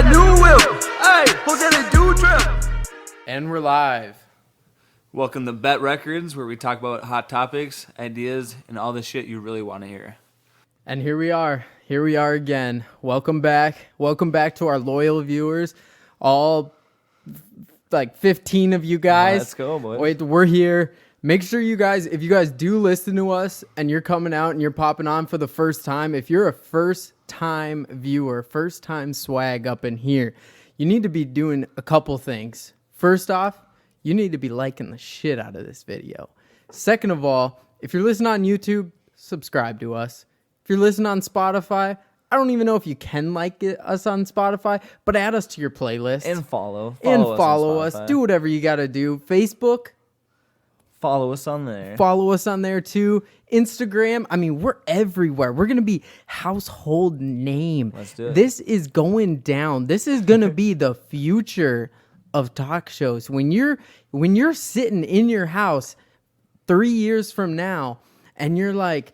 that new whip. Hey, Jose the do drip. And we're live. Welcome to BETT Records, where we talk about hot topics, ideas, and all the shit you really want to hear. And here we are. Here we are again. Welcome back. Welcome back to our loyal viewers. All like 15 of you guys. Let's go, boys. Wait, we're here. Make sure you guys, if you guys do listen to us and you're coming out and you're popping on for the first time, if you're a first-time viewer, first-time swag up in here, you need to be doing a couple things. First off, you need to be liking the shit out of this video. Second of all, if you're listening on YouTube, subscribe to us. If you're listening on Spotify, I don't even know if you can like us on Spotify, but add us to your playlist. And follow us. Do whatever you got to do. Facebook. Follow us on there. Follow us on there too. Instagram. I mean, we're everywhere. We're going to be household name. Let's do it. This is going down. This is going to be the future of talk shows. When you're sitting in your house 3 years from now and you're like,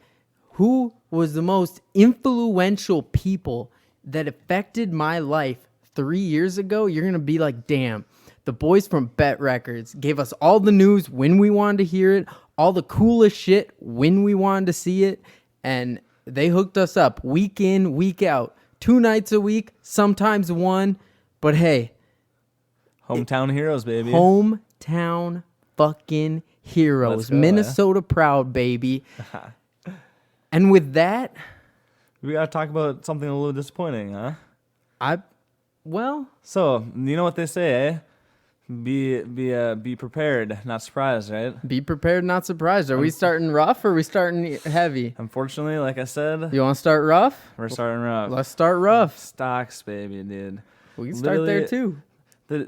who was the most influential people that affected my life 3 years ago? You're going to be like, damn. The boys from BETT Records gave us all the news when we wanted to hear it, all the coolest shit when we wanted to see it, and they hooked us up week in, week out, 2 nights a week, sometimes one, but hey. Hometown heroes, baby. Hometown fucking heroes. Go, Minnesota proud, baby. And with that, we got to talk about something a little disappointing, huh? So, you know what they say, eh? Be prepared, not surprised, right? Be prepared, not surprised. Are we starting rough or are we starting heavy? Unfortunately, like I said, You want to start rough? we're starting rough. Let's start rough. Stocks, baby, dude. We can start there too. The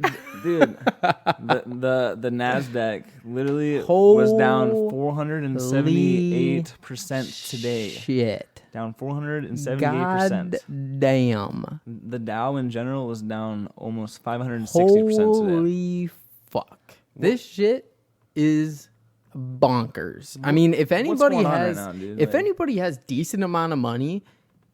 Nasdaq literally was down 478% today. Shit. Down 478%. God damn. The Dow in general was down almost 560% today. Holy fuck. This shit is bonkers. I mean, if anybody has decent amount of money,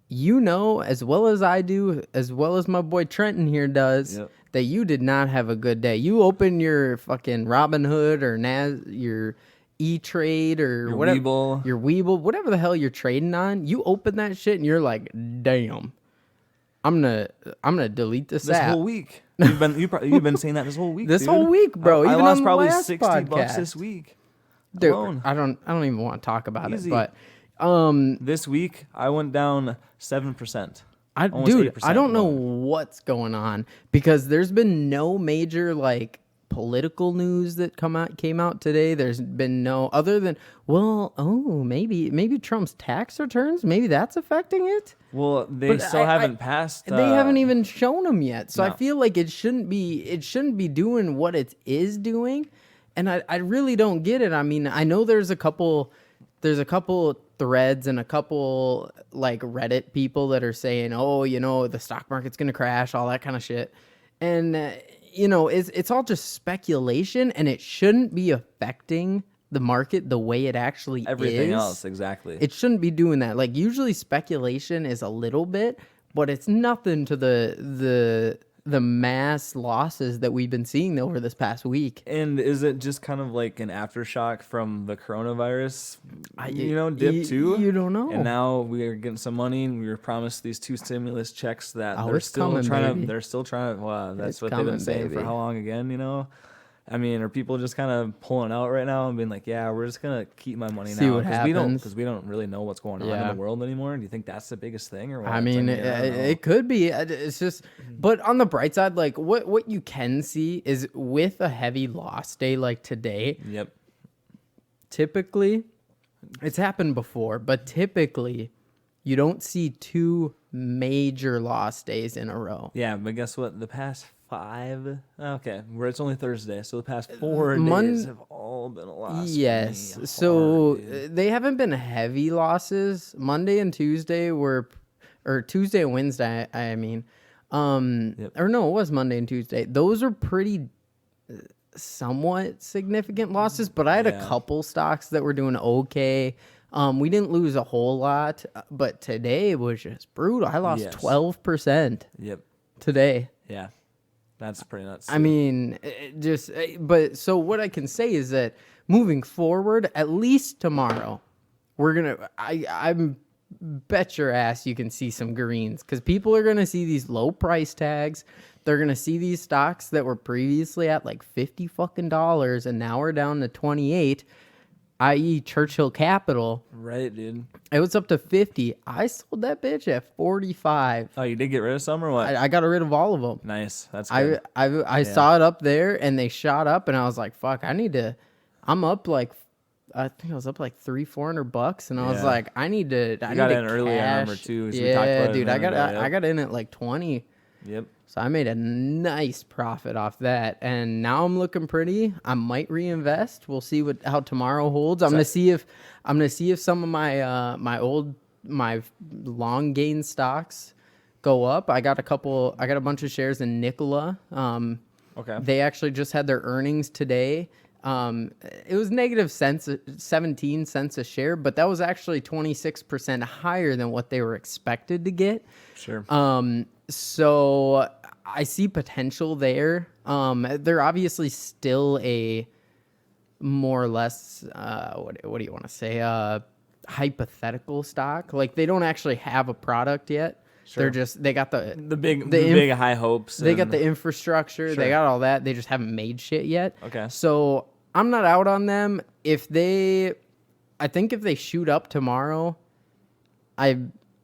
you know as well as I do, as well as my boy Trenton here does, that you did not have a good day. You open your fucking Robinhood or your E-Trade or your whatever, Weeble. your Weeble, whatever the hell you're trading on, you open that shit and you're like, damn, I'm gonna delete this app. Whole week. You've been saying that this whole week. This whole week, bro. I even lost on probably the last $60 podcast. this week. Dude, alone. I don't even want to talk about Easy. it, but this week I went down 7%. I 8% don't know alone. what's going on because there's been no major like political news that came out today. There's been no other than maybe Trump's tax returns, maybe that's affecting it. Well, they haven't passed. They haven't even shown them yet, so no. I feel like it shouldn't be doing what it is doing, and I really don't get it. I mean, I know there's a couple threads and a couple like Reddit people that are saying, oh, you know, the stock market's gonna crash, all that kind of shit, and you know, it's all just speculation, and it shouldn't be affecting the market the way it actually is. Everything else, exactly. It shouldn't be doing that. Like, usually speculation is a little bit, but it's nothing to the mass losses that we've been seeing over this past week. And is it just kind of like an aftershock from the coronavirus, dip too? You don't know. And now we are getting some money, and we were promised these 2 stimulus checks that Oh, they're it's still coming, trying baby. to. They're still trying to. Wow, that's It's what they've coming, been saying baby. for how long again? You know. I mean, are people just kind of pulling out right now and being like, "Yeah, we're just gonna keep my money See now what happens. because we don't really know what's going on in the world anymore." Do you think that's the biggest thing, or what? I mean, it could be. It's just, but on the bright side, like what you can see is with a heavy loss day like today. Yep. Typically, it's happened before, but typically, you don't see 2 major loss days in a row. Yeah, but guess what? The past 5, where it's only Thursday, so the past 4 days have all been a loss. Yes, for me. so Hard, dude. they haven't been heavy losses. Monday and Tuesday or Tuesday and Wednesday, I mean. Or no, it was Monday and Tuesday. Those are pretty somewhat significant losses, but I had a couple stocks that were doing okay. We didn't lose a whole lot, but today was just brutal. I lost 12%. Yep. Today. Yeah, that's pretty nuts. I mean, but so what I can say is that moving forward, at least tomorrow, I'm bet your ass you can see some greens because people are gonna see these low price tags. They're gonna see these stocks that were previously at like $50 fucking and now we're down to 28, i.e. Churchill Capital. Right, dude. It was up to 50. I sold that bitch at 45. Oh, you did get rid of some or what? I got rid of all of them. Nice. That's good. I saw it up there and they shot up and I was like, fuck, I'm up like, I think I was up like $300-400 and I was like, I need to got in early, I remember too. So yeah, dude, I got in at like 20. Yep. So I made a nice profit off that, and now I'm looking pretty. I might reinvest. We'll see how tomorrow holds. I'm gonna see if some of my my long gain stocks go up. I got a bunch of shares in Nikola. Okay. They actually just had their earnings today. It was negative 17 cents a share, but that was actually 26% higher than what they were expected to get. Sure. So I see potential there. They're obviously still a more or less, what do you want to say? Hypothetical stock. Like they don't actually have a product yet. Sure. They got the big high hopes. They got the infrastructure. Sure. They got all that. They just haven't made shit yet. Okay. So I'm not out on them. I think if they shoot up tomorrow, I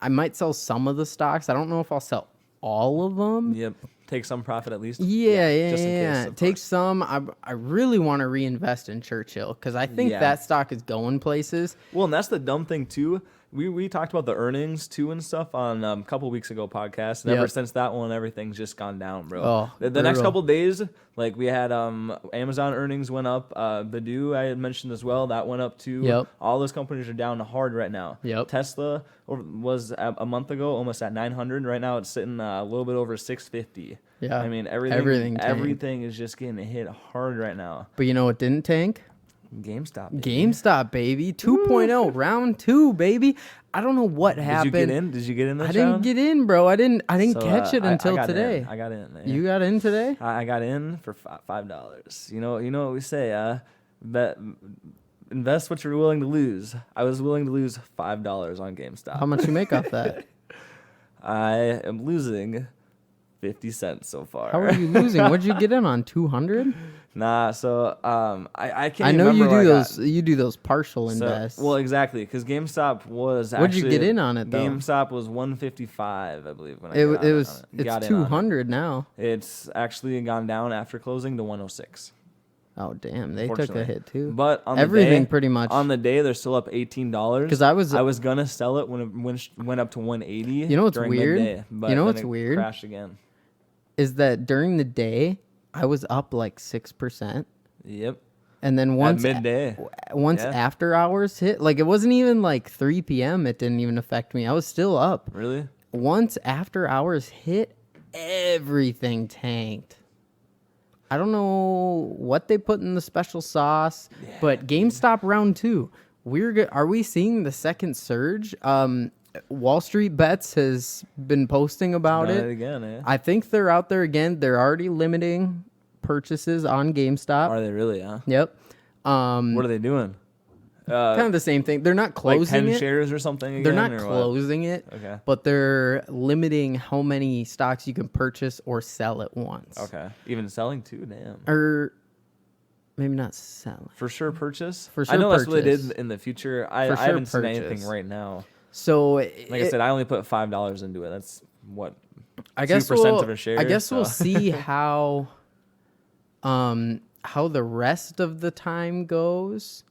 might sell some of the stocks. I don't know if I'll sell all of them. Yep. Take some profit at least. Yeah. Just in case, Take some. I really want to reinvest in Churchill because I think that stock is going places. Well, and that's the dumb thing too. We talked about the earnings too and stuff on a couple weeks ago podcast. And ever since that one, everything's just gone down, bro. Oh, the next couple of days, like we had Amazon earnings went up. Baidu I had mentioned as well, that went up too. Yep. All those companies are down hard right now. Yep. Tesla was a month ago almost at 900. Right now it's sitting a little bit over 650. Yeah. I mean everything is just getting hit hard right now. But you know what didn't tank? GameStop, baby. 2.0, round 2, baby. I don't know what happened. Did you get in? I didn't get in, bro. I didn't catch it until today. I got in. Man. You got in today? I got in for $5. You know what we say. Invest what you're willing to lose. I was willing to lose $5 on GameStop. How much you make off that? I am losing 50 cents so far. How are you losing? What'd you get in on? 200? Nah, so I can't. I know remember you do those partial invests. Well, exactly, because GameStop was What'd you get in on it though? GameStop was 155, I believe. When it's 200 now. It's actually gone down after closing to 106. Oh damn, they took a hit too. But on everything pretty much on the day they're still up $18. Because I was gonna sell it when it went up to 180. You know what's weird? Midday, but you know what's weird? Crashed again. Is that during the day I was up like 6%. Yep. And then once at midday, after hours hit, like it wasn't even like 3 p.m. It didn't even affect me. I was still up. Really? Once after hours hit, everything tanked. I don't know what they put in the special sauce, but GameStop round 2. Are we seeing the second surge? Wall Street Bets has been posting about it again. Eh? I think they're out there again. They're already limiting purchases on GameStop. Are they really? Huh? Yep. What are they doing? Kind of the same thing. They're not closing like 10 shares or something. Again, they're not closing it. Okay. But they're limiting how many stocks you can purchase or sell at once. Okay. Even selling too. Damn. Or maybe not selling. For sure, purchase. For sure, I know that's what they did in the future. I haven't seen purchase. anything right now. So, like I said, I only put $5 into it. That's what. I guess 2% of a share. I guess we'll see how the rest of the time goes,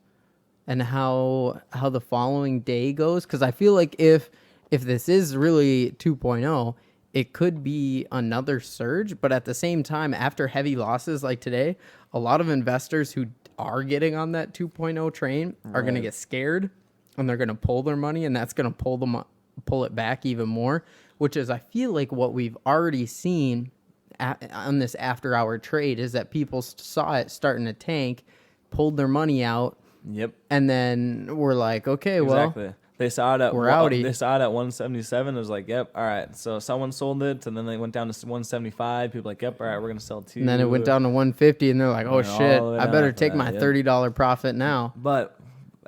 and how the following day goes. Because I feel like if this is really 2.0, it could be another surge. But at the same time, after heavy losses like today, a lot of investors who are getting on that 2.0 train are going to get scared. And they're going to pull their money, and that's going to pull it back even more, which is, I feel like, what we've already seen on this after-hour trade is that people saw it starting to tank, pulled their money out. Yep. And then we're like, okay, exactly. well. They saw it at We're outie. They saw it at 177. It was like, yep, all right. So someone sold it, and then they went down to 175. People like, yep, all right, we're gonna sell two. And then it went down to 150, and they're like, oh Went shit, all the way I down better after take that, my yep. $30 profit now. But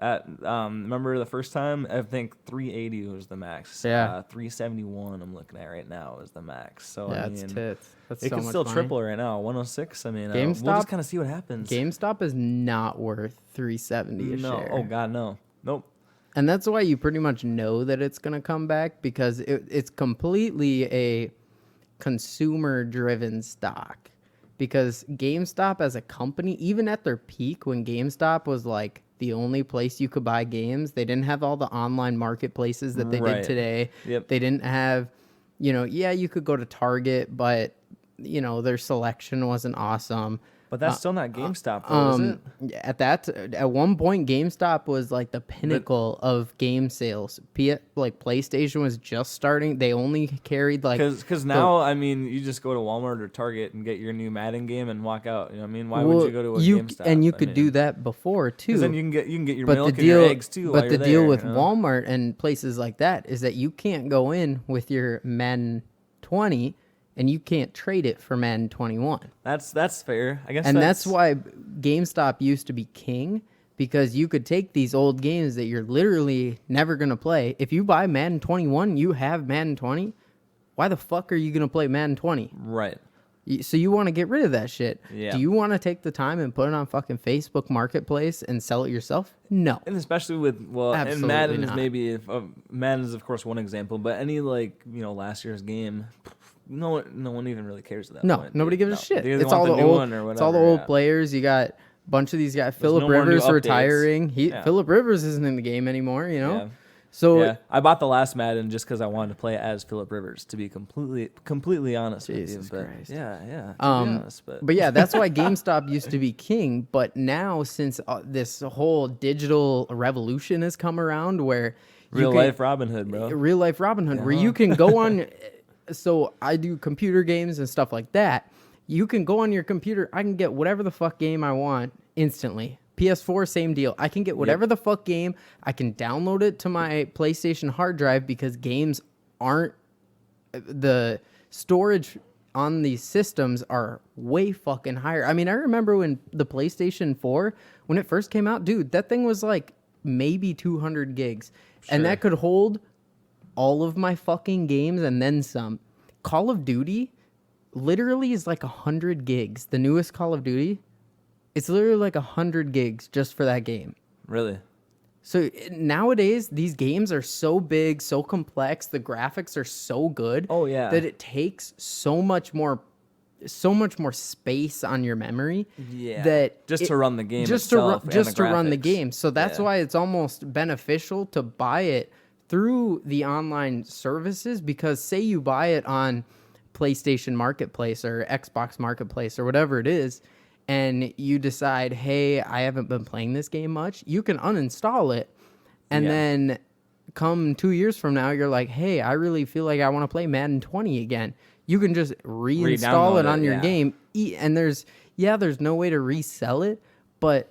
at remember the first time, I think 380 was the max. Yeah. 371 I'm looking at right now is the max. So Yeah, I mean, it's tits. That's it so could much still money. triple right now. 106. I mean, we'll GameStop? just kind of see what happens. GameStop is not worth $370 a No, share. oh god, no, nope. And that's why you pretty much know that it's going to come back, because it's completely a consumer-driven stock. Because GameStop as a company, even at their peak, when GameStop was like the only place you could buy games, they didn't have all the online marketplaces that they did Right. today. Yep. They didn't have, yeah, you could go to Target, but, their selection wasn't awesome. But that's still not GameStop, though, is it? At one point, GameStop was like the pinnacle of game sales. Like PlayStation was just starting. They only carried like Because now, I mean, you just go to Walmart or Target and get your new Madden game and walk out. You know what I mean? Why would you go to a GameStop? And you could do that before too. Because then you can get your But milk the and your deal, eggs too. but while the you're deal there, with you know? Walmart and places like that is that you can't go in with your Madden 20 and you can't trade it for Madden 21. That's fair, I guess. And that's why GameStop used to be king, because you could take these old games that you're literally never going to play. If you buy Madden 21, you have Madden 20. Why the fuck are you going to play Madden 20? right. So you want to get rid of that shit. Yeah. Do you want to take the time and put it on fucking Facebook Marketplace and sell it yourself? No. And especially with and Absolutely Madden's not. maybe Madden's of course one example, but any last year's game, no one even really cares at that No, point. nobody gives a shit. They either It's want all the new old. one or It's all the whatever, old yeah. players. You got a bunch of these guys. Phillip no more new Rivers updates. retiring. Yeah. Phillip Rivers isn't in the game anymore. Yeah. So Yeah, I bought the last Madden just because I wanted to play as Phillip Rivers. To be completely honest Jesus with you, but Christ. yeah. To be honest, But yeah, that's why GameStop used to be king. But now, since this whole digital revolution has come around, where real life Robin Hood, bro. real life Robin Hood, where you can go on. So I do computer games and stuff like that. You can go on your computer. I can get whatever the fuck game I want instantly. PS4, same deal. I can get whatever the fuck game. I can download it to my PlayStation hard drive, because games aren't, the storage on these systems are way fucking higher. I mean, I remember when the PlayStation 4, when it first came out, dude, that thing was like maybe 200 gigs. And that could hold all of my fucking games and then some. Call of Duty literally is like 100 gigs. The newest Call of Duty, it's literally like 100 gigs just for that game. Really? So nowadays, these games are so big, so complex. The graphics are so good. Oh, yeah. That it takes so much more space on your memory. Yeah. That Just to run the game just itself to and just the to run the graphics. game. So that's Yeah. why it's almost beneficial to buy it through the online services, because say you buy it on PlayStation Marketplace or Xbox Marketplace or whatever it is, and you decide, hey, I haven't been playing this game much, you can uninstall it, and then come 2 years from now, you're like, hey, I really feel like I want to play Madden 20 again. You can just reinstall Re-download it on it, your yeah. game, and there's no way to resell it, but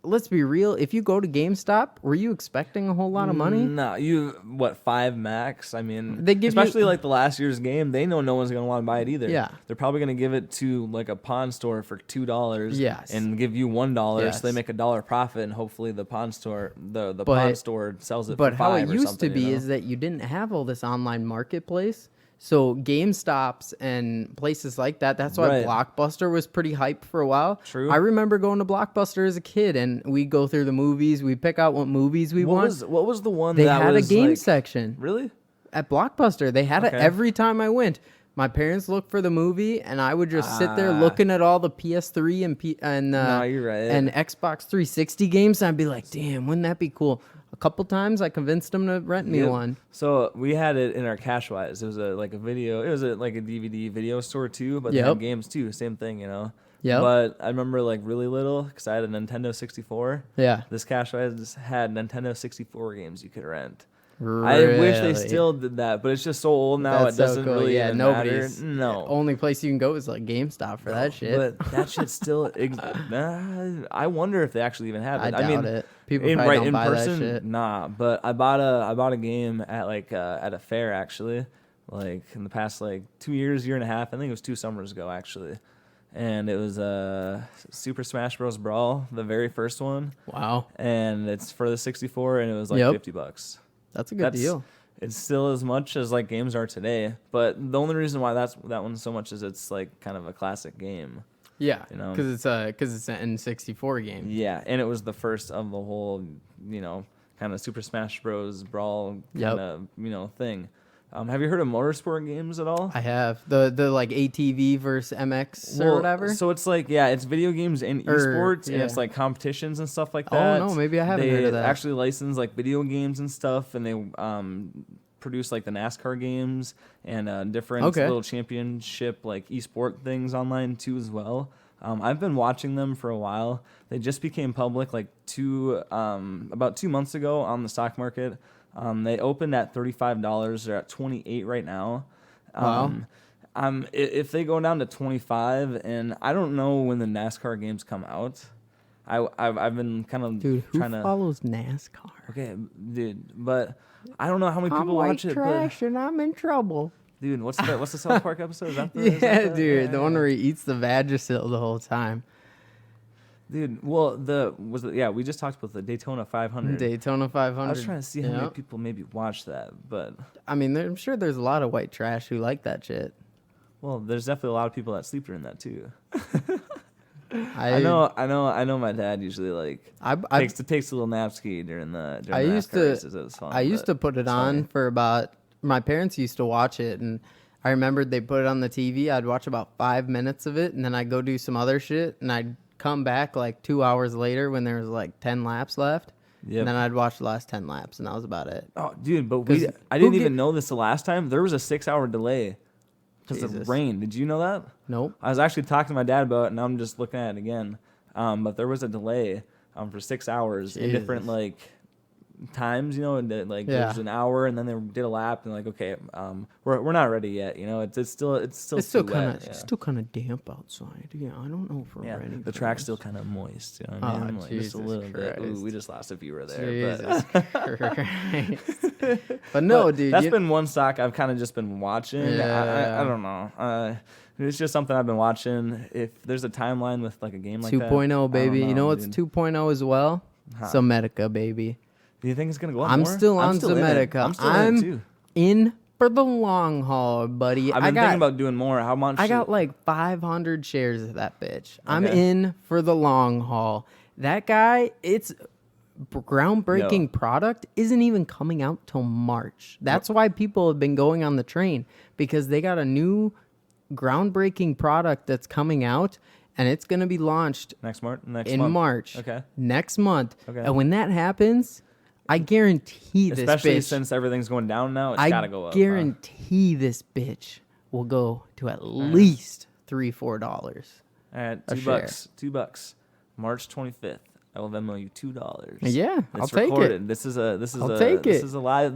let's be real. If you go to GameStop, were you expecting a whole lot of money? No, you 5 max? I mean, They give you- especially like the last year's game. They know no one's gonna want to buy it either. Yeah. they're probably gonna give it to like a pawn store for $2. Yes. and give you $1, Yes. so they make $1 profit, and hopefully the pawn store But- pawn store sells it. But for how it 5 or used to something, be you know? is that you didn't have all this online marketplace. So GameStops and places like that, that's why Right. Blockbuster was pretty hyped for a while. True. I remember going to Blockbuster as a kid, and we'd go through the movies. We'd pick out what movies we want. What was the one They that had a was game like, section Really? at Blockbuster. They had it Okay. every time I went. My parents looked for the movie, and I would just sit there looking at all the PS3 and No, you're right. and Xbox 360 games. And I'd be like, damn, wouldn't that be cool? A couple times I convinced them to rent me Yep. one. So we had it in our Cashwise. It was a video. It was like a DVD video store too, but they Yep. had games too. Same thing, you know. Yep. But I remember like really little because I had a Nintendo 64. Yeah. This Cashwise had Nintendo 64 games you could rent. I wish they Really? still did that, but it's just so old now. That's It doesn't so cool. really Yeah, even matter. nobody's. No. Only place you can go is like GameStop for that shit. But that shit still. I wonder if they actually even have I it. doubt mean, it. People probably don't buy that shit. nah. But I bought a game at at a fair actually, like in the past like 2 years, year and a half. I think it was 2 summers ago actually, and it was Super Smash Bros. Brawl, the very first one. Wow. And it's for the 64, and it was like Yep. $50. That's a good deal. It's still as much as like games are today, but the only reason why that one's so much is it's like kind of a classic game. Yeah, you know, because it's an N64 game. Yeah, and it was the first of the whole, kind of Super Smash Bros. Brawl kind of, thing. Have you heard of motorsport games at all? I have the like ATV versus MX or whatever. So it's like, it's video games and esports, and it's like competitions and stuff like that. Oh no, maybe I haven't heard of that. They actually license like video games and stuff, and they produce like the NASCAR games and different little championship like esport things online too as well. I've been watching them for a while. They just became public like about 2 months ago on the stock market. They opened at $35. They're at $28 right now. Wow. If they go down to 25, and I don't know when the NASCAR games come out. I've been kind of trying to follows NASCAR. Okay, dude, but I don't know how many people watch it. Trash and I'm in trouble. Dude, what's the South Park episode? Is that Dude, the one where he eats the Vagisil the whole time. Dude, well, we just talked about the Daytona 500. Daytona 500. I was trying to see how many people maybe watch that, but I mean, I'm sure there's a lot of white trash who like that shit. Well, there's definitely a lot of people that sleep during that too. I know. My dad usually takes a little nap ski during the races. It was fun, I used to put it on for about. My parents used to watch it, and I remembered they put it on the TV. I'd watch about 5 minutes of it, and then I'd go do some other shit, and I'd come back like 2 hours later when there was like 10 laps left. Yep. And then I'd watch the last 10 laps, and that was about it. Oh, dude, but I didn't even know this the last time. There was a 6-hour delay because of rain. Did you know that? Nope. I was actually talking to my dad about it, and I'm just looking at it again. But there was a delay for 6 hours in different times, and there's an hour, and then they did a lap, and okay, we're not ready yet. It's still kind of damp outside. Yeah, I don't know if we're ready. The track's still kind of moist. You know what I mean? Jesus just a little Christ. bit. Ooh, we just lost a viewer there. Jesus Christ. But no, dude, that's been one stock I've kind of just been watching. I don't know. It's just something I've been watching. If there's a timeline with like a game like 2.0, baby. You know what's 2.0 as well? Zomedica, baby. Do you think it's gonna go up I'm more? still on Zomedica. I'm still in it too. In for the long haul, buddy. I've been thinking about doing more. How much? I got like 500 shares of that bitch. I'm in for the long haul. That guy, it's groundbreaking product isn't even coming out till March. That's why people have been going on the train, because they got a new groundbreaking product that's coming out, and it's going to be launched next March. March. Okay. Next month. Okay. And when that happens, I guarantee this Especially bitch, since everything's going down now, it's got to go up. I guarantee this bitch will go to at least $3-4. All right, $2. March 25th. I will Venmo you $2. Yeah, I'll take recorded. it. This is a live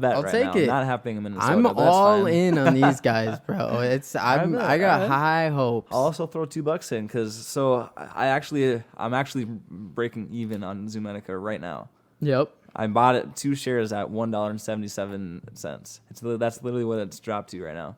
bet I'll right take now. it. Not happening in Minnesota. I'm but that's all fine. in on these guys, bro. I got high hopes. I'll also throw $2 in because I'm actually breaking even on Zomedica right now. Yep. I bought it 2 shares at $1.77. That's literally what it's dropped to right now.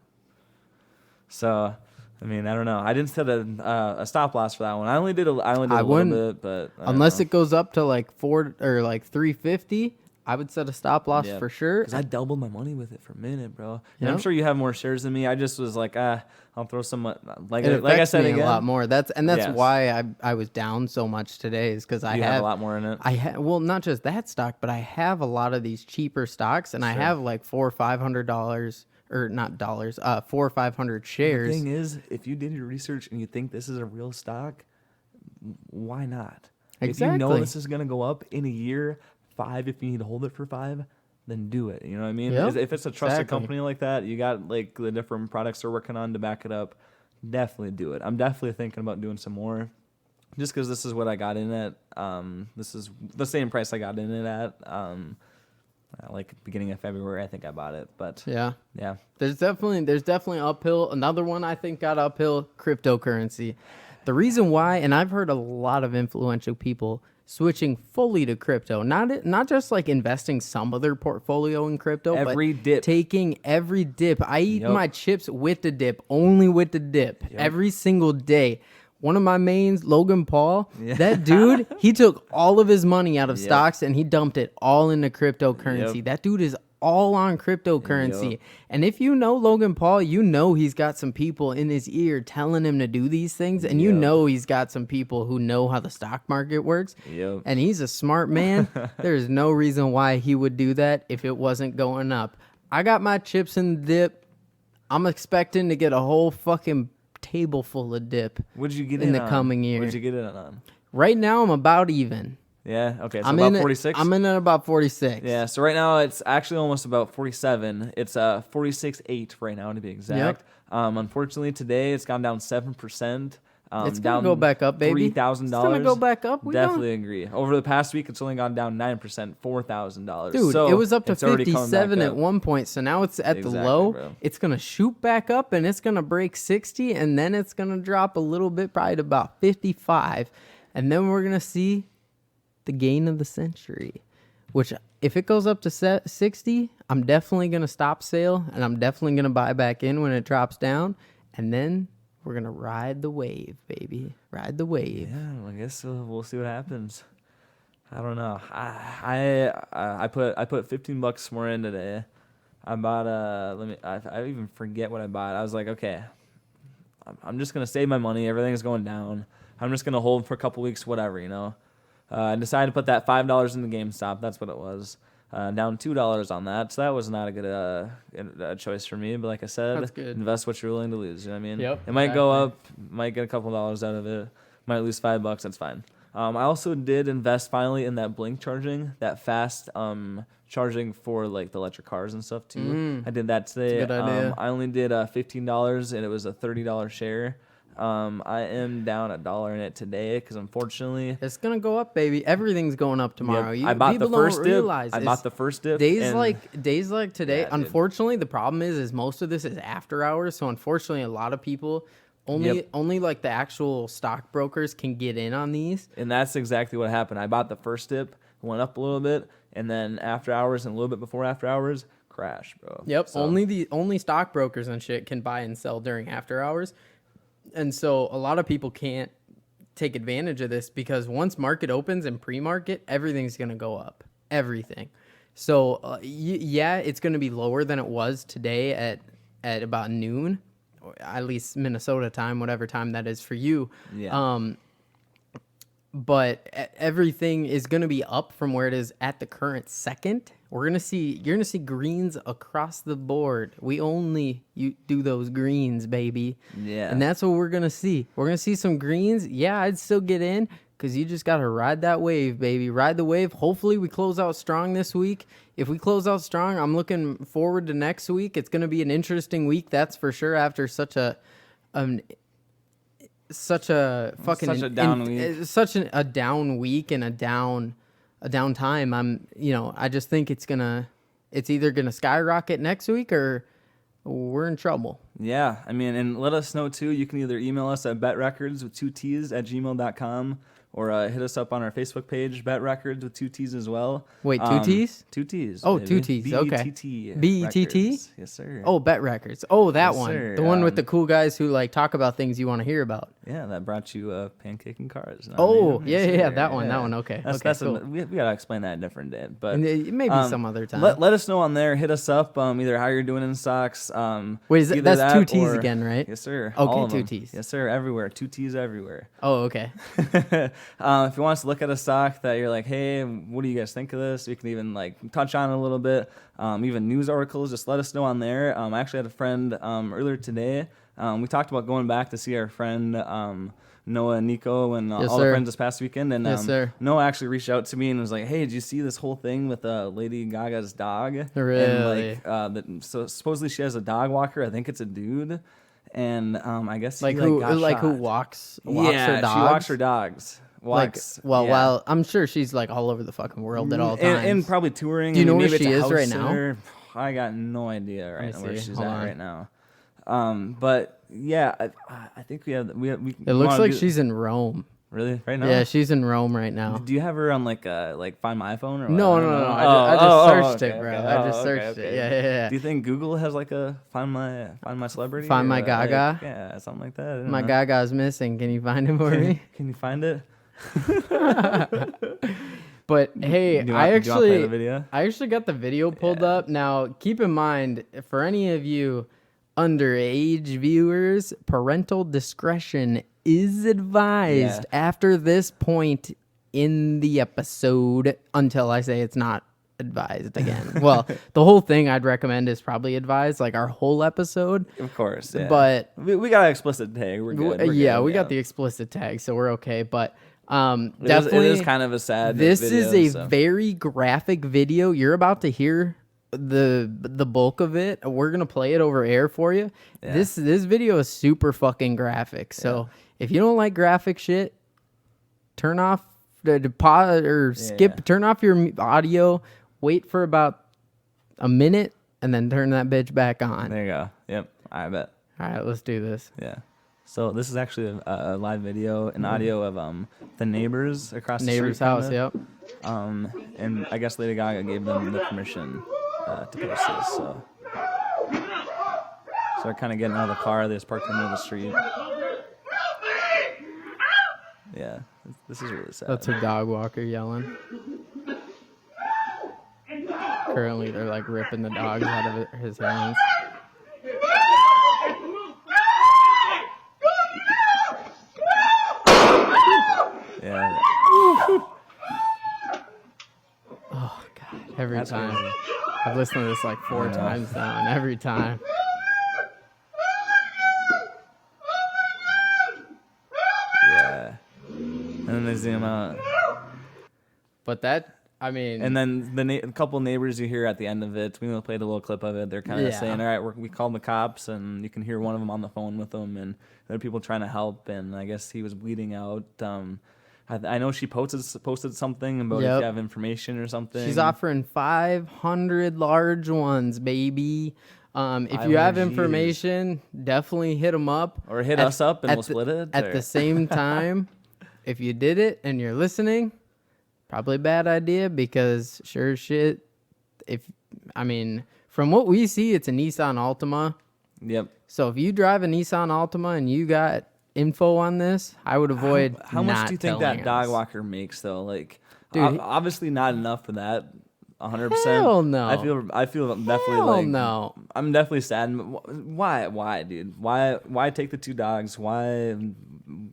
So, I mean, I don't know. I didn't set a stop loss for that one. I only did a little bit, but unless it goes up to like 4 or like 350, I would set a stop loss for sure. Because I doubled my money with it for a minute, bro. And I'm sure you have more shares than me. I just was like, I'll throw some. Like I said again, a lot more. That's why I was down so much today, is because I have a lot more in it. Well, not just that stock, but I have a lot of these cheaper stocks, and I have like $400 or $500 or not dollars, 400 or 500 shares. The thing is, if you did your research and you think this is a real stock, why not? Exactly. If you know this is going to go up in a year, 5, if you need to hold it for 5, then do it. You know what I mean? Yep. If it's a trusted company like that, you got like the different products they're working on to back it up, definitely do it. I'm definitely thinking about doing some more, just because this is what I got in at. This is the same price I got in it at. like beginning of February, I think I bought it. But yeah. yeah, There's definitely uphill. Another one I think got uphill, cryptocurrency. The reason why, and I've heard a lot of influential people switching fully to crypto, not just like investing some of their portfolio in crypto, every but dip. taking every dip. I eat Yep. my chips with the dip, only with the dip, every single day. One of my mains, Logan Paul, that dude, he took all of his money out of stocks and he dumped it all into cryptocurrency. That dude is all on cryptocurrency. And if you know Logan Paul, you know he's got some people in his ear telling him to do these things. And you know he's got some people who know how the stock market works. And he's a smart man. There's no reason why he would do that if it wasn't going up. I got my chips in the dip. I'm expecting to get a whole fucking table full of dip. What'd you get in the coming year? What'd you get it on? Right now, I'm about even. Yeah. Okay. So I'm about in 46. I'm in at about 46. Yeah. So right now it's actually almost about 47. It's 46.8 right now to be exact. Unfortunately today it's gone down 7%. It's gonna go back up, baby. $3,000. It's gonna go back up. Definitely agree. Over the past week, it's only gone down 9%, $4,000. Dude, so it was up to it's already coming 57 back at up. one point, so now it's at the low. Bro. It's gonna shoot back up, and it's gonna break 60, and then it's gonna drop a little bit, probably to about 55, and then we're gonna see the gain of the century. Which, if it goes up to 60, I'm definitely gonna stop sale, and I'm definitely gonna buy back in when it drops down, and then we're going to ride the wave, baby. Ride the wave. Yeah, I guess we'll see what happens. I don't know. I put $15 more in today. I bought I even forget what I bought. I was like, okay, I'm just gonna save my money. Everything's going down. I'm just gonna hold for a couple weeks, whatever, you know. I decided to put that $5 in the GameStop. That's what it was. Down $2 on that, so that was not a good choice for me. But like I said, invest what you're willing to lose. You know what I mean? Yep. It might go up, might get a couple dollars out of it, might lose $5. That's fine. I also did invest finally in that blink charging, that fast charging for like the electric cars and stuff too. I did that today. That's a good idea. I only did $15, and it was a $30 share. I am down $1 in it today because unfortunately it's gonna go up, baby. Everything's going up tomorrow. I bought the first dip. I bought the first dip. Days like today. Yeah, unfortunately, the problem is most of this is after hours. So unfortunately, a lot of people only like the actual stockbrokers can get in on these. And that's exactly what happened. I bought the first dip, went up a little bit, and then after hours and a little bit before after hours, crash, bro. Yep. So. Only stockbrokers and shit can buy and sell during after hours. And so a lot of people can't take advantage of this because once market opens and pre-market, everything's going to go up. Everything. So, it's going to be lower than it was today at about noon, or at least Minnesota time, whatever time that is for you. Yeah. But everything is going to be up from where it is at the current second. You're going to see greens across the board. You do those greens, baby. Yeah. And that's what we're going to see. We're going to see some greens. Yeah, I'd still get in because you just got to ride that wave, baby. Ride the wave. Hopefully we close out strong this week. If we close out strong, I'm looking forward to next week. It's going to be an interesting week, that's for sure, after such a down week. Such a down week and a down time. I just think it's either gonna skyrocket next week or we're in trouble. Yeah, I mean, and let us know too. You can either email us at betrecords with 2T's at gmail.com or hit us up on our Facebook page, Bet Records with 2T's as well. Wait, 2T's? 2T's. Oh, 2T's. Okay. BETT. BETT? Yes, sir. Oh, Bet Records. Oh, that yes, one. Sir. The one with the cool guys who like talk about things you want to hear about. Yeah, that brought you Pancake and Cars. Oh, yeah, that one. Okay. That's cool. we gotta explain that a different day, but maybe some other time. Let us know on there. Hit us up. Either how you're doing in stocks. Wait, that's 2T's again, right? Yes, sir. Okay, 2T's. Yes, sir. Everywhere. 2T's everywhere. Oh, okay. If you want us to look at a stock that you're like, hey, what do you guys think of this? We can even like touch on it a little bit. Even news articles, just let us know on there. I actually had a friend earlier today. We talked about going back to see our friend Noah and Nico and all the friends this past weekend. And Noah actually reached out to me and was like, hey, did you see this whole thing with Lady Gaga's dog? Really? And so supposedly she has a dog walker. I think it's a dude. And I guess who walks her dogs. Yeah, she walks her dogs. walks. While I'm sure she's like all over the fucking world at all times. And probably touring. Do you know where maybe she it's a is right house now? sitter. I got no idea right now where she's Hold at on. right now. But yeah, I think we have. It looks like she's in Rome. Really? Right now? Yeah, she's in Rome right now. Do you have her on like Find My iPhone or what? No. I just searched it, bro. Okay. I just searched it. Yeah. Do you think Google has like a Find My Celebrity? Find My Gaga? Yeah, something like that. My Gaga's missing. Can you find him for me? Can you find it? But hey, I actually got the video pulled Yeah. up. Now, keep in mind, for any of you underage viewers, parental discretion is advised after this point in the episode until I say it's not advised again. Well, the whole thing I'd recommend is probably advised, like our whole episode. Of course, yeah. But we got an explicit tag. We're good. We got the explicit tag, so we're okay. But definitely, it is kind of a sad. This video, is a very graphic video. You're about to hear the bulk of it. We're gonna play it over air for you. Yeah. This video is super fucking graphic. So if you don't like graphic shit, turn off the pause or skip. Turn off your audio. Wait for about a minute and then turn that bitch back on. There you go. Yep, I bet. All right, let's do this. Yeah. So this is actually a live video, an audio of the neighbors across the neighbor's street. house. Yep. And I guess Lady Gaga gave them the permission to post this. So they're kind of getting out of the car. They just parked in the middle of the street. Yeah, this is really sad. That's a dog walker yelling. Currently, they're like ripping the dogs out of his hands. Yeah. Oh God! Every That's time crazy. I've listened to this like 4 times now, and every time. Yeah. And then they zoom out. But that, I mean, And then a couple neighbors you hear at the end of it, we played a little clip of it. They're kind of saying, all right, we called the cops, and you can hear one of them on the phone with them, and there are people trying to help, and I guess he was bleeding out. I know she posted something about if you have information or something. She's offering 500 large ones, baby. If you have information, definitely hit them up. Or hit us up and we'll split it. At the same time, if you did it and you're listening, probably a bad idea because sure as shit, from what we see, it's a Nissan Altima. Yep. So if you drive a Nissan Altima and you got info on this, I would avoid. How much do you think that dog us. walker makes though? Like, Dude, obviously not enough for that. 100%. Hell no. I feel definitely Hell like no. I'm definitely sad. Why, dude? Why take the 2 dogs? Why?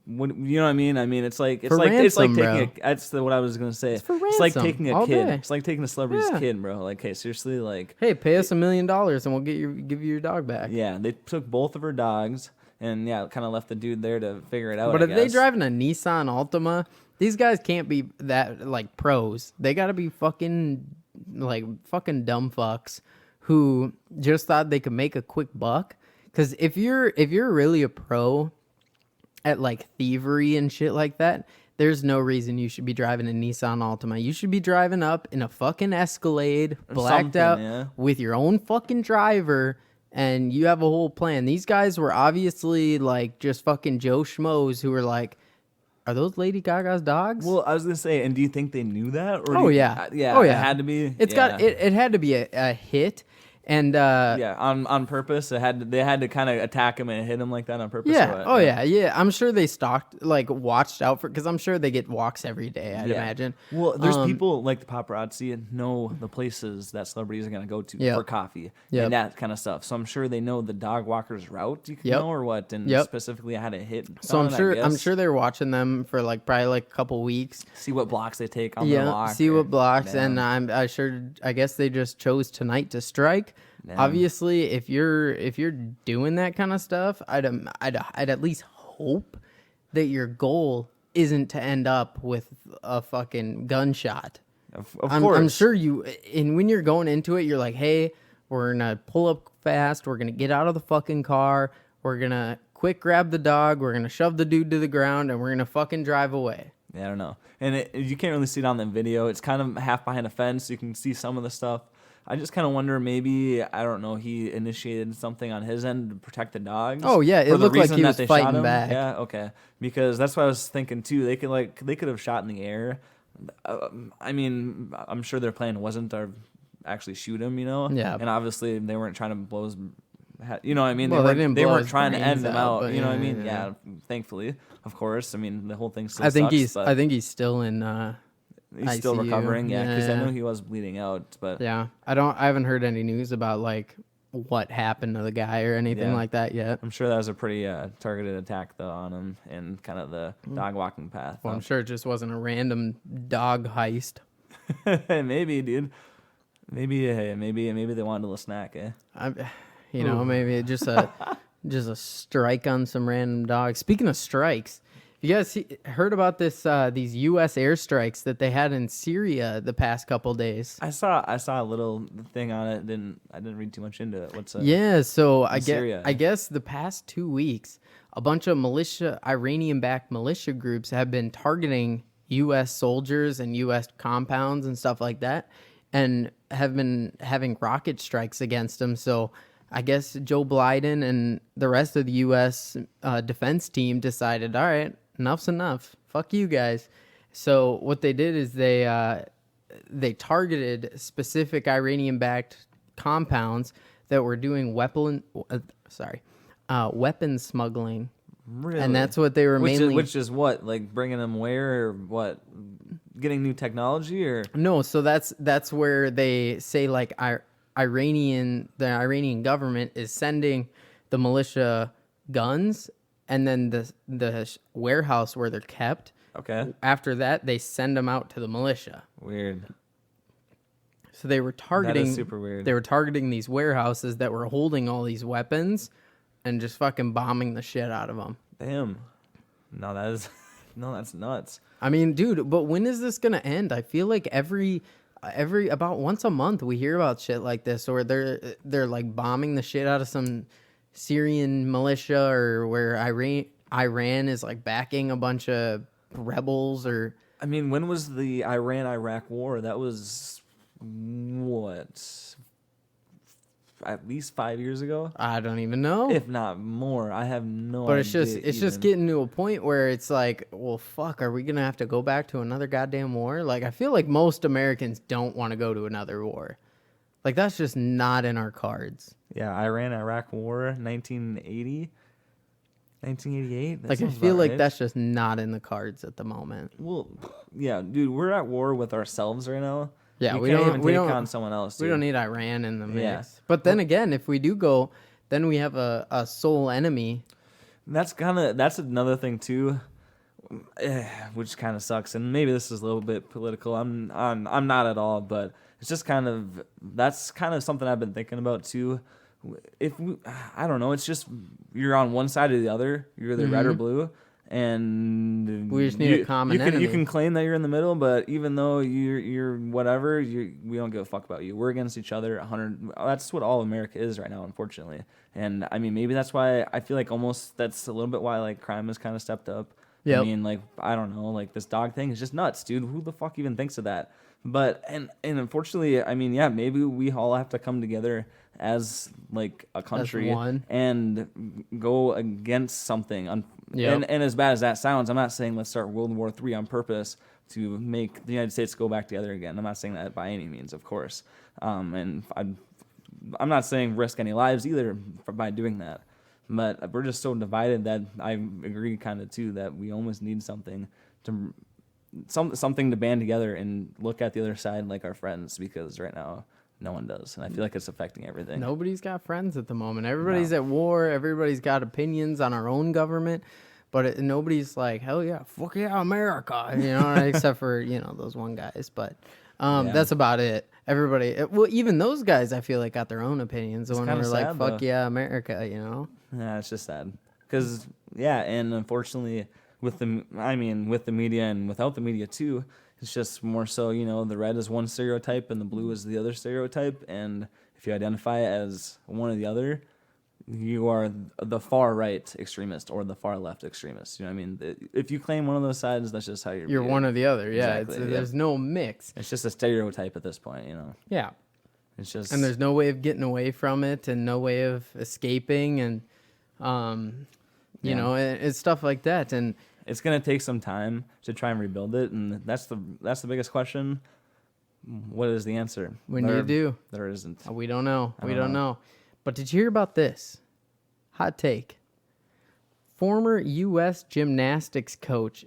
What, you know what I mean? I mean, it's like ransom, taking that's what I was gonna say. It's for like ransom, taking a all kid. day. It's like taking a celebrity's Yeah. kid, bro. Like, hey, seriously, like, Hey, pay us $1 million and we'll give you your dog back. yeah, they took both of her dogs and kind of left the dude there to figure it out. But I if they guess. driving a Nissan Altima, these guys can't be that like pros. They got to be fucking dumb fucks who just thought they could make a quick buck. Because if you're really a pro at like thievery and shit like that, there's no reason you should be driving a Nissan Altima. You should be driving up in a fucking Escalade, blacked out with your own fucking driver. And you have a whole plan. These guys were obviously like just fucking Joe Schmoes who were like, are those Lady Gaga's dogs? Well, I was gonna say, and do you think they knew that? Or yeah. It had to be. It had to be a hit. And on purpose. They had to kind of attack him and hit him like that on purpose. Yeah. Yeah. I'm sure they watched out for, because I'm sure they get walks every day. I'd imagine. Well, there's people like the paparazzi and know the places that celebrities are gonna go to for coffee and that kind of stuff. So I'm sure they know the dog walker's route. You can know or what, and specifically how to hit. So I'm sure they're watching them for probably a couple weeks. See what blocks they take on the walk. See what blocks, and I guess they just chose tonight to strike. Damn. Obviously, if you're doing that kind of stuff, I'd at least hope that your goal isn't to end up with a fucking gunshot. Of course. I'm sure and when you're going into it, you're like, hey, we're gonna pull up fast, we're gonna get out of the fucking car, we're gonna quick grab the dog, we're gonna shove the dude to the ground, and we're gonna fucking drive away. Yeah, I don't know. And you can't really see it on the video. It's kind of half behind a fence. You can see some of the stuff. I just kind of wonder, maybe, I don't know, he initiated something on his end to protect the dogs. Oh yeah, it looked like he was fighting back. Yeah, okay. Because that's what I was thinking too. They could have shot in the air. I mean, I'm sure their plan wasn't to actually shoot him, Yeah. And obviously they weren't trying to blow his you know what I mean? Well, they weren't trying to end him out. But you know what I mean? Yeah. Thankfully, of course. I mean, the whole thing still I think sucks, I think he's still in he's still ICU. recovering. Yeah, because I know he was bleeding out. But yeah, I haven't heard any news about like what happened to the guy or anything like that yet. I'm sure that was a pretty targeted attack though on him and kind of the dog walking path. Well, I'm sure it just wasn't a random dog heist. Maybe, dude. Maybe they wanted a little snack, Maybe it just a strike on some random dog. Speaking of strikes, you guys heard about these U.S. airstrikes that they had in Syria the past couple days? I saw a little thing on it. I didn't read too much into it. So Syria? I guess the past 2 weeks, a bunch of Iranian-backed militia groups have been targeting U.S. soldiers and U.S. compounds and stuff like that, and have been having rocket strikes against them. So I guess Joe Biden and the rest of the U.S. Defense team decided, all right, enough's enough. Fuck you guys. So what they did is they targeted specific Iranian-backed compounds that were doing weapon smuggling. Really? And that's what they were mainly... Which is what? Like bringing them where or what? Getting new technology or... No, so that's where they say like the Iranian government is sending the militia guns, and then the warehouse where they're kept. Okay. After that, they send them out to the militia. Weird. So they were targeting... That is super weird. They were targeting these warehouses that were holding all these weapons and just fucking bombing the shit out of them. Damn. No, that's nuts. I mean, dude, but when is this gonna end? I feel like every about once a month we hear about shit like this, or they're like bombing the shit out of some Syrian militia, or where Iran is like backing a bunch of rebels. Or I mean, when was the Iran-Iraq war? That was what? At least 5 years ago. I don't even know, if not more. I have no but idea. It's just getting to a point where it's like, well, fuck, are we gonna have to go back to another goddamn war? Like, I feel like most Americans don't want to go to another war. Like, that's just not in our cards. Yeah, Iran-Iraq war, 1980, 1988. Like, I feel like that's just not in the cards at the moment. Well, yeah, dude, we're at war with ourselves right now. Yeah, we can't even take on someone else. Dude. We don't need Iran in the mix. Yeah. But then again, if we do go, then we have a sole enemy. That's another thing too, which kind of sucks. And maybe this is a little bit political. I'm not at all, but it's just that's kind of something I've been thinking about too. I don't know. It's just you're on one side or the other. You're either red or blue. And we just need a common enemy. You can claim that you're in the middle, but even though you're whatever, we don't give a fuck about you. We're against each other 100. That's what all America is right now, unfortunately. And I mean, maybe that's why I feel like almost that's a little bit why like crime has kind of stepped up. Yep. I mean, like, I don't know, like this dog thing is just nuts, dude. Who the fuck even thinks of that? But and unfortunately, I mean, yeah, maybe we all have to come together as like a country and go against something. And as bad as that sounds, I'm not saying let's start World War III on purpose to make the United States go back together again. I'm not saying that by any means, of course. And I'm not saying risk any lives either by doing that. But we're just so divided that I agree kind of too that we almost need something to band together and look at the other side like our friends, because right now no one does, and I feel like it's affecting everything. Nobody's got friends at the moment. Everybody's at war. Everybody's got opinions on our own government, but nobody's like, hell yeah, fuck yeah, America, except for those one guys. But that's about it. Everybody, even those guys, I feel like got their own opinions when we're like, fuck yeah, America, Yeah, it's just sad because and unfortunately with the media and without the media too. It's just more so, the red is one stereotype and the blue is the other stereotype. And if you identify as one or the other, you are the far right extremist or the far left extremist. You know what I mean? If you claim one of those sides, that's just how you're You're viewed. one or the other. Yeah, Exactly, there's no mix. It's just a stereotype at this point, you know. Yeah. It's just, And there's no way of getting away from it, and no way of escaping, and you know, it's stuff like that. And it's gonna take some time to try and rebuild it, and that's the biggest question. What is the answer? When you do, there isn't. We don't know. We don't know. But did you hear about this? Hot take. Former U.S. gymnastics coach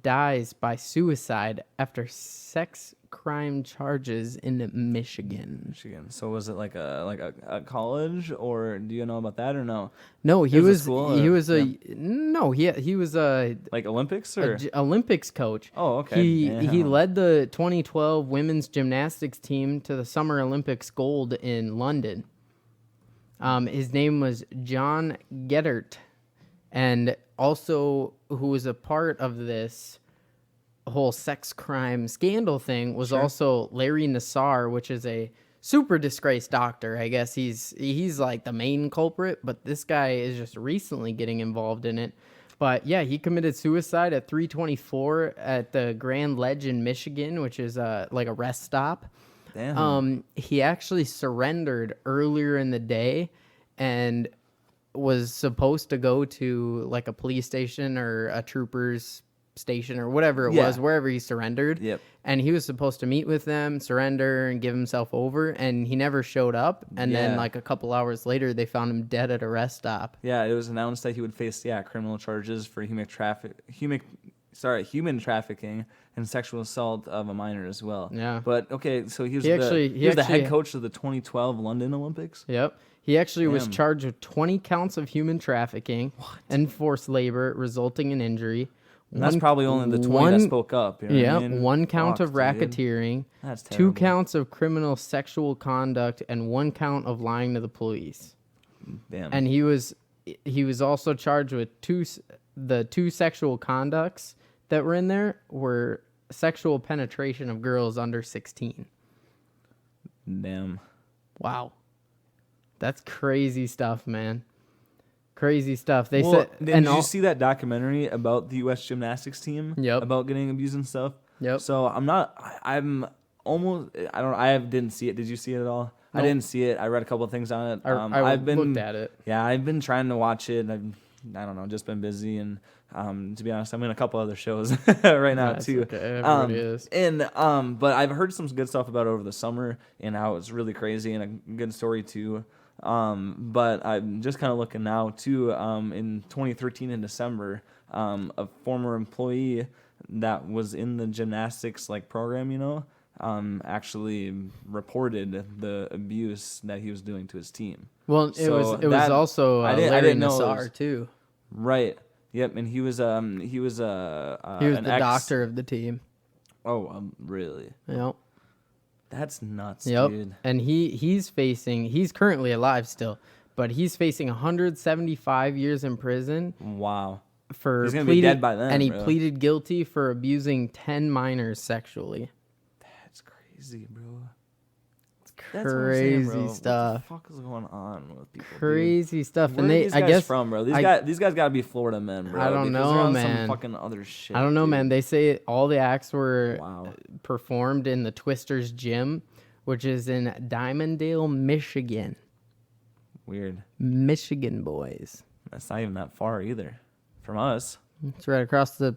dies by suicide after sex crime charges in Michigan. So was it like a college, or do you know about that or no? No, he was like Olympics or Olympics coach. Oh, okay. He led the 2012 women's gymnastics team to the Summer Olympics gold in London. His name was John Geddert, and also who was a part of this whole sex crime scandal thing was also Larry Nassar, which is a super disgraced doctor. I guess he's like the main culprit, but this guy is just recently getting involved in it. But yeah, he committed suicide at 3:24 at the Grand Ledge in Michigan, which is like a rest stop. Damn. He actually surrendered earlier in the day and was supposed to go to like a police station or a trooper's station or whatever it was, wherever he surrendered. Yep. And he was supposed to meet with them, surrender, and give himself over, and he never showed up. And then like a couple hours later, they found him dead at a rest stop. Yeah, it was announced that he would face criminal charges for human trafficking and sexual assault of a minor as well. Yeah. But okay, so he was the head coach of the 2012 London Olympics. Yep. He actually was charged with 20 counts of human trafficking and forced labor resulting in injury. And that's probably only the 20 that spoke up. You know what I mean? 1 count of racketeering, That's terrible. 2 counts of criminal sexual conduct, and 1 count of lying to the police. Damn. And he was also charged with the 2 sexual conducts that were in there were sexual penetration of girls under 16. Damn. Wow. That's crazy stuff, man. Crazy stuff. They said. And did you see that documentary about the U.S. gymnastics team? Yep. About getting abused and stuff. Yep. So I didn't see it. Did you see it at all? Nope. I didn't see it. I read a couple of things on it. I've looked at it. Yeah, I've been trying to watch it. I don't know, just been busy, and to be honest, I'm in a couple other shows right now too. Okay. Everybody is. And but I've heard some good stuff about it over the summer and how it's really crazy and a good story too. But I'm just kind of looking now too. In 2013 in December, a former employee that was in the gymnastics program, actually reported the abuse that he was doing to his team. Well, it was also Larry Nassar too. Right. Yep. And he was he was the doctor of the team. Oh, really? Yep. That's nuts, yep. Dude. And he's currently alive still, but he's facing 175 years in prison. Wow. He's gonna be dead by then. And he pleaded guilty for abusing 10 minors sexually. That's crazy, bro. Crazy stuff. What the fuck is going on with people? Crazy stuff. Where and are these guys I guess from, bro. These guys gotta be Florida men, bro. I don't know, they're on man. Some fucking other shit. I don't know, dude. man. They say all the acts were performed in the Twisters gym, which is in Dimondale, Michigan. Weird. Michigan boys. That's not even that far either from us. It's right across the.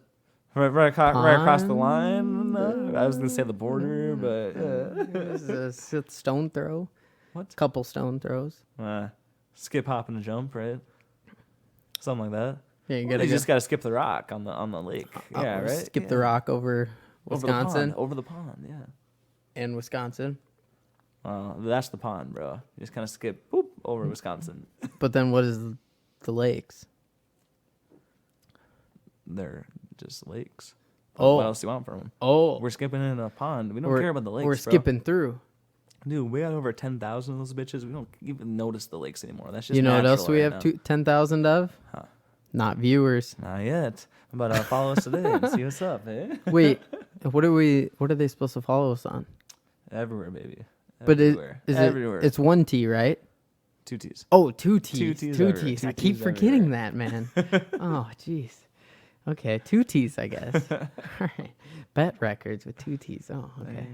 Right across the line. I was gonna say the border, but it's a stone throw. What? Couple stone throws. Skip, hop, and a jump, right? Something like that. Yeah, you just gotta skip the rock on the lake. Yeah, right. Skip the rock over Wisconsin. Over the pond, yeah. In Wisconsin. That's the pond, bro. You just kind of skip over Wisconsin. But then what is the lakes? They're just lakes. Oh. What else do you want from them? Oh. We're skipping in a pond. We don't care about the lakes, We're skipping through. Dude, we got over 10,000 of those bitches. We don't even notice the lakes anymore. That's just what else we have 10,000 of? Huh. Not viewers. Not yet. But follow us today and see what's up, eh? Wait, what are they supposed to follow us on? Everywhere, baby. But everywhere. It's 1T, right? 2 T's. Oh, 2 T's. 2 T's. 2 Ever. T's. 2 I keep T's forgetting everywhere. that, man. Oh, jeez. Okay, 2 T's, I guess. All right. Bet records with 2 T's. Oh, okay.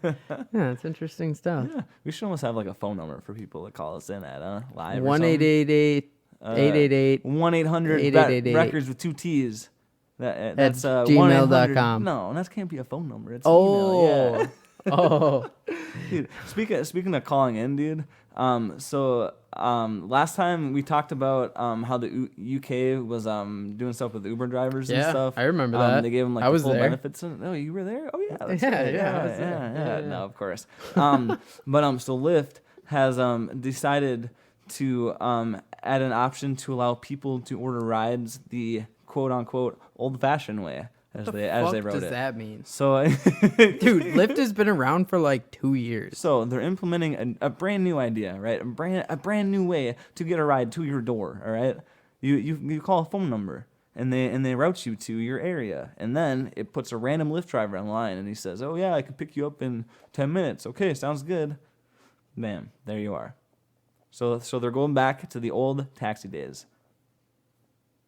Yeah, that's interesting stuff. Yeah, we should almost have like a phone number for people to call us in at live. 1-888 1-800 records with 2 T's. That's gmail.com. No, that can't be a phone number. It's Oh. email. Yeah. Oh. Dude, speaking of calling in, dude. Last time we talked about how the UK was doing stuff with Uber drivers and stuff. I remember that. They gave them like I the was full there. benefits. Oh, you were there? Oh yeah. That's Yeah, right. yeah, I was there. Yeah. No, of course. So Lyft has decided to add an option to allow people to order rides the quote unquote old fashioned way. As they wrote it. What does that mean? So, Dude, Lyft has been around for like 2 years. So they're implementing a brand new idea, right? A brand new way to get a ride to your door. All right, you call a phone number and they route you to your area, and then it puts a random Lyft driver online, and he says, "Oh yeah, I can pick you up in 10 minutes." Okay, sounds good. Bam, there you are. So they're going back to the old taxi days.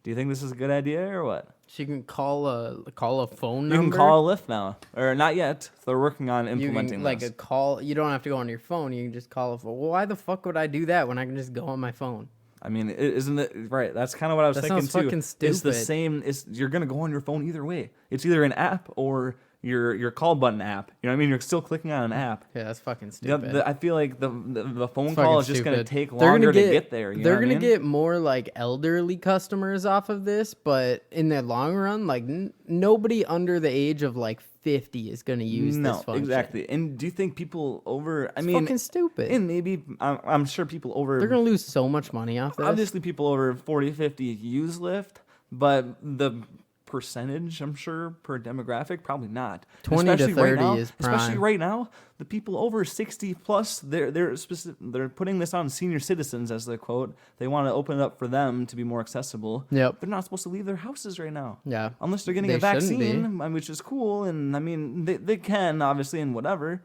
Do you think this is a good idea or what? She can call a phone number. You can call a Lyft now, or not yet. They're working on implementing like this. a call. You don't have to go on your phone. You can just call a phone. Well, why the fuck would I do that when I can just go on my phone? I mean, isn't it right? That's kind of what I was thinking sounds too. fucking stupid. It's the same. You're gonna go on your phone either way. It's either an app or your call button app. You know what I mean? You're still clicking on an app. Yeah, that's fucking stupid. I feel like the phone It's call fucking is just gonna stupid. take They're longer gonna to get there. You know they're what I gonna mean? get more like elderly customers off of this, but in the long run, like nobody under the age of like 50 is gonna use this function. Exactly. And do you think people over? It's fucking stupid. And maybe I'm sure people over. They're gonna lose so much money off this. Obviously, people over 40, 50 use Lyft, but the percentage, I'm sure, per demographic, probably not. 20 to 30 is prime. Especially right now, the people over 60 plus, they're putting this on senior citizens as the quote. They want to open it up for them to be more accessible. Yep. They're not supposed to leave their houses right now. Yeah. Unless they're getting They a shouldn't be. vaccine, which is cool, and I mean they can obviously and whatever,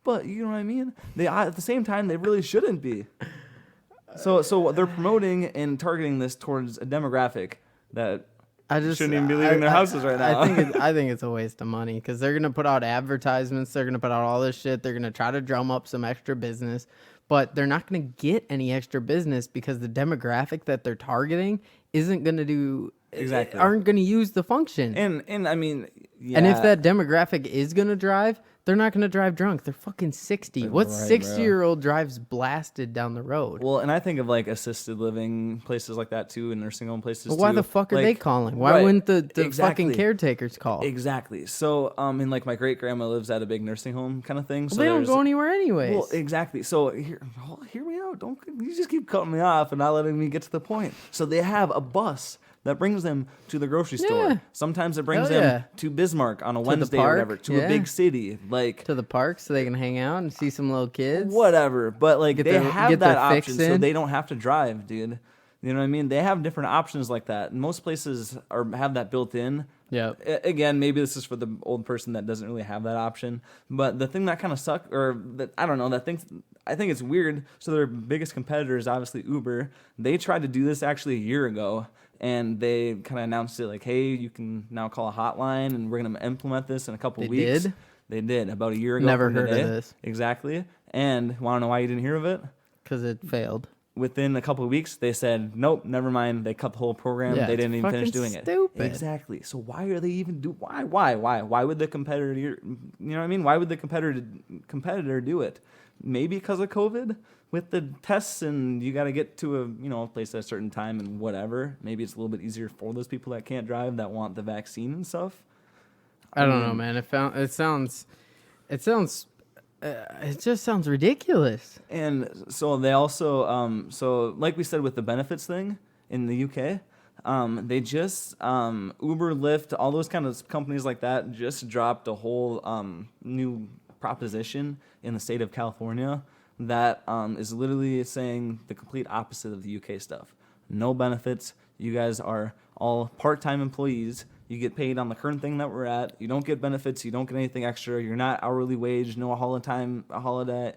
but you know what I mean. They at the same time they really shouldn't be. So they're promoting and targeting this towards a demographic that shouldn't even be leaving their houses right now. I think it's a waste of money because they're gonna put out advertisements. They're gonna put out all this shit. They're gonna try to drum up some extra business, but they're not gonna get any extra business because the demographic that they're targeting isn't gonna do Exactly. aren't gonna use the function. And I mean, yeah. And if that demographic is gonna drive, they're not gonna drive drunk. They're fucking 60. What Right, 60-year-old drives blasted down the road? Well, and I think of like assisted living places like that too, and nursing home places. But why too. the fuck are Like, they calling? Why right, wouldn't the exactly. fucking caretakers call? Exactly. So, and like my great grandma lives at a big nursing home kind of thing. So They don't there's- go anywhere anyways. Well, exactly. So hear me out. Don't you just keep cutting me off and not letting me get to the point. So they have a bus that brings them to the grocery Yeah. store. Sometimes it brings Hell them yeah. to Bismarck on a the Wednesday park, or whatever, to yeah. a big city, like To the park so they can hang out and see some little kids. whatever. But like Get they their- have get that their fix option, so in. they don't have to drive, dude. You know what I mean? They have different options like that. And most places have that built in. Yep. Again, maybe this is for the old person that doesn't really have that option. But the thing that kind of sucks, or that I don't know, I think it's weird. So their biggest competitor is obviously Uber. They tried to do this actually a year ago, and they kind of announced it like, hey, you can now call a hotline, and we're going to implement this in a couple They weeks. did? They did about a year ago. Never from heard of today. this. Exactly. And want to know why you didn't hear of it? Because it failed. Within a couple of weeks, they said, nope, never mind. They cut the whole program. Yeah, they it's didn't even finish fucking doing it. stupid. Exactly. So why are they even why would the competitor, you know what I mean? Why would the competitor do it? Maybe because of COVID with the tests, and you got to get to a place at a certain time and whatever. Maybe it's a little bit easier for those people that can't drive that want the vaccine and stuff. I don't know, man. It just sounds ridiculous. And so they also, so like we said with the benefits thing in the UK, they just, Uber, Lyft, all those kind of companies like that just dropped a whole new proposition in the state of California that is literally saying the complete opposite of the UK stuff. No benefits. You guys are all part-time employees. You get paid on the current thing that we're at. You don't get benefits. You don't get anything extra. You're not hourly wage. No holiday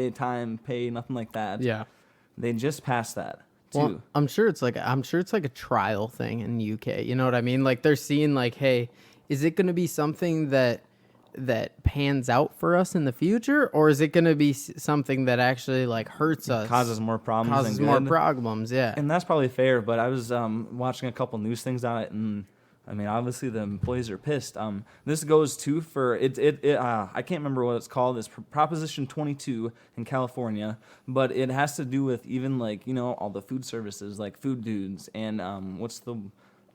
time pay. Nothing like that. Yeah. They just passed that too. Well, I'm sure it's like a trial thing in the UK. You know what I mean? Like they're seeing like, hey, is it going to be something that pans out for us in the future, or is it going to be something that actually like hurts us, causes more problems, yeah. And that's probably fair. But I was watching a couple news things on it, and I mean, obviously the employees are pissed. This goes to for it. I can't remember what it's called. It's Proposition 22 in California, but it has to do with even like all the food services like Food Dudes and what's the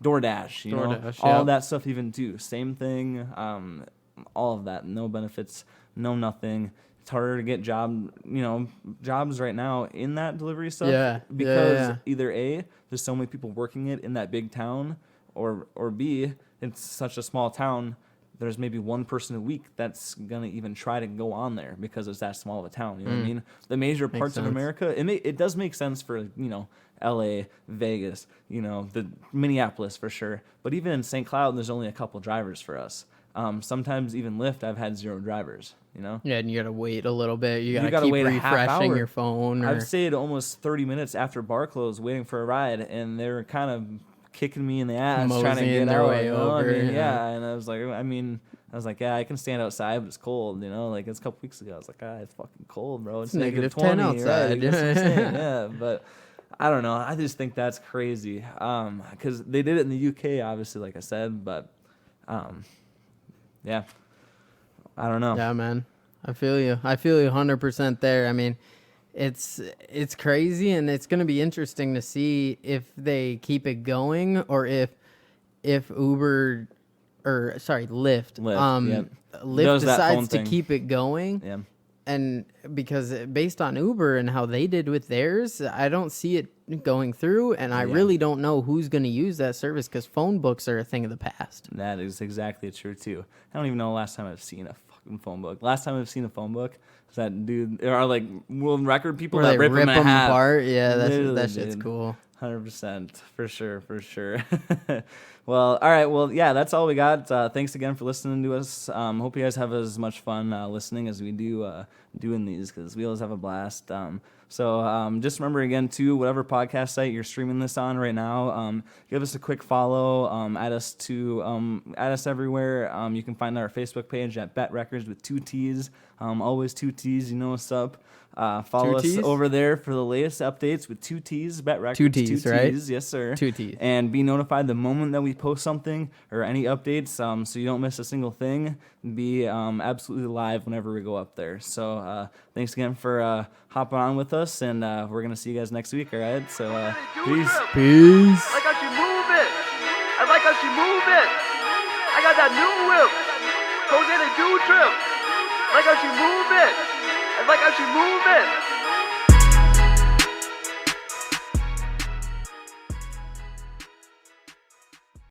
DoorDash, you know, all that stuff even too. Same thing. All of that, no benefits, no nothing. It's harder to get jobs right now in that delivery stuff. Because either A, there's so many people working it in that big town, or B, it's such a small town, there's maybe one person a week that's gonna even try to go on there because it's that small of a town. You know what I mean? The major parts of America, it does make sense for LA, Vegas, the Minneapolis for sure. But even in St. Cloud, there's only a couple drivers for us. Sometimes even Lyft, I've had 0 drivers, Yeah, and you gotta wait a little bit. You gotta keep wait refreshing your phone. I've stayed almost 30 minutes after bar close waiting for a ride, and they're kind of kicking me in the ass trying to get their out. way over. And I was like, yeah, I can stand outside, but it's cold. Like it's a couple weeks ago, I was like, it's fucking cold, bro. It's negative -20 10 outside. Right? That's what I'm saying. Yeah, but I don't know. I just think that's crazy. Because they did it in the UK, obviously, like I said, but yeah, I don't know. Yeah, man, I feel you 100% there. I mean, it's crazy, and it's going to be interesting to see if they keep it going or if Lyft Lyft decides to keep it going. Yeah. And because based on Uber and how they did with theirs, I don't see it going through, and I really don't know who's going to use that service because phone books are a thing of the past. That is exactly true, too. I don't even know the last time I've seen a fucking phone book. Last time I've seen a phone book is that dude, there are like world record people that rip them apart. Yeah, that shit's cool. 100%, for sure. Well, all right. Well, yeah, that's all we got. Thanks again for listening to us. Hope you guys have as much fun listening as we do doing these, because we always have a blast. So just remember again, too, whatever podcast site you're streaming this on right now, give us a quick follow. Add us everywhere. You can find our Facebook page at BETT Records with 2 T's. Always 2 T's. You know what's up. Follow us over there for the latest updates with 2 T's, BETT Records. 2 T's, right? Yes, sir. 2 T's. And be notified the moment that we post something or any updates, so you don't miss a single thing. Be absolutely live whenever we go up there. So thanks again for hopping on with us, and we're going to see you guys next week, all right? So peace. Peace. I like how she move it. I got that new whip. Jose the do trip. I like how she move it.